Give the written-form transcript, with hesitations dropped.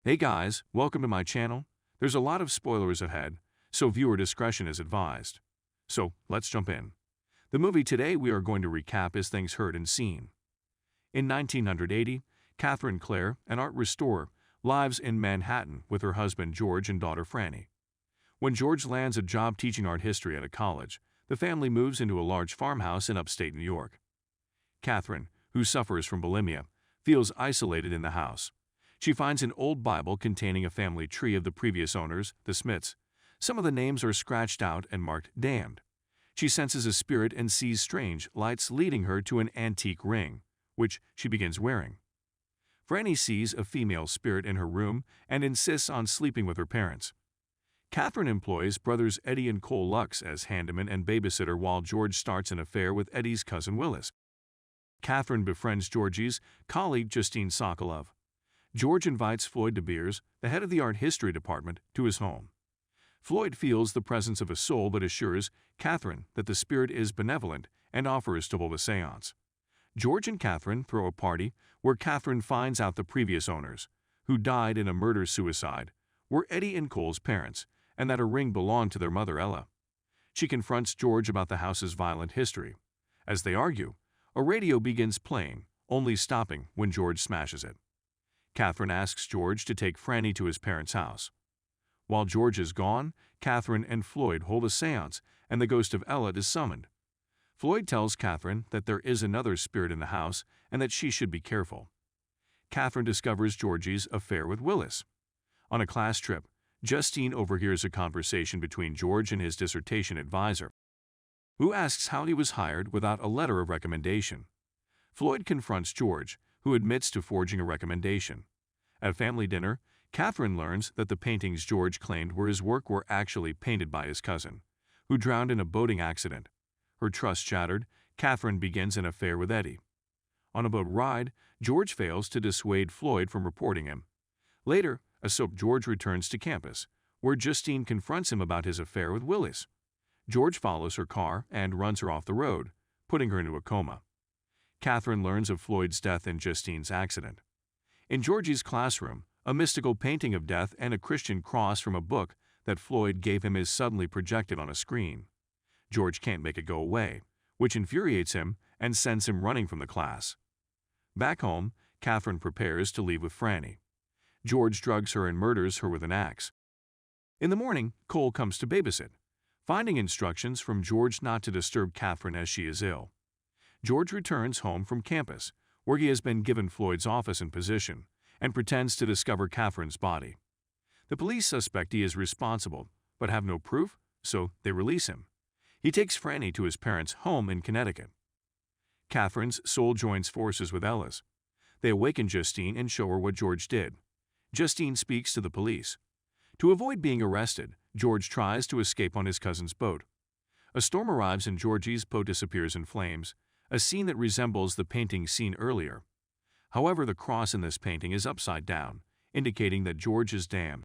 Hey guys, welcome to my channel. There's a lot of spoilers ahead, so viewer discretion is advised. So, let's jump in. The movie today we are going to recap is Things Heard and Seen. In 1980, Catherine Clare, an art restorer, lives in Manhattan with her husband George and daughter Franny. When George lands a job teaching art history at a college, the family moves into a large farmhouse in upstate New York. Catherine, who suffers from bulimia, feels isolated in the house. She finds an old Bible containing a family tree of the previous owners, the Smiths. Some of the names are scratched out and marked damned. She senses a spirit and sees strange lights leading her to an antique ring, which she begins wearing. Franny sees a female spirit in her room and insists on sleeping with her parents. Catherine employs brothers Eddie and Cole Lux as handyman and babysitter while George starts an affair with Eddie's cousin Willis. Catherine befriends Georgie's colleague Justine Sokolov. George invites Floyd De Beers, the head of the art history department, to his home. Floyd feels the presence of a soul but assures Catherine that the spirit is benevolent and offers to hold a seance. George and Catherine throw a party where Catherine finds out the previous owners, who died in a murder-suicide, were Eddie and Cole's parents, and that a ring belonged to their mother Ella. She confronts George about the house's violent history. As they argue, a radio begins playing, only stopping when George smashes it. Catherine asks George to take Franny to his parents' house. While George is gone, Catherine and Floyd hold a seance, and the ghost of Ella is summoned. Floyd tells Catherine that there is another spirit in the house and that she should be careful. Catherine discovers Georgie's affair with Willis. On a class trip, Justine overhears a conversation between George and his dissertation advisor, who asks how he was hired without a letter of recommendation. Floyd confronts George, who admits to forging a recommendation. At family dinner, Catherine learns that the paintings George claimed were his work were actually painted by his cousin, who drowned in a boating accident. Her trust shattered, Catherine begins an affair with Eddie. On a boat ride, George fails to dissuade Floyd from reporting him. Later, George returns to campus, where Justine confronts him about his affair with Willis. George follows her car and runs her off the road, putting her into a coma. Catherine learns of Floyd's death in Justine's accident. In Georgie's classroom, a mystical painting of death and a Christian cross from a book that Floyd gave him is suddenly projected on a screen. George can't make it go away, which infuriates him and sends him running from the class. Back home, Catherine prepares to leave with Franny. George drugs her and murders her with an axe. In the morning, Cole comes to babysit, finding instructions from George not to disturb Catherine as she is ill. George returns home from campus, where he has been given Floyd's office and position, and pretends to discover Catherine's body. The police suspect he is responsible, but have no proof, so they release him. He takes Franny to his parents' home in Connecticut. Catherine's soul joins forces with Ella's. They awaken Justine and show her what George did. Justine speaks to the police. To avoid being arrested, George tries to escape on his cousin's boat. A storm arrives and Georgie's boat disappears in flames, a scene that resembles the painting seen earlier. However, the cross in this painting is upside down, indicating that George is damned.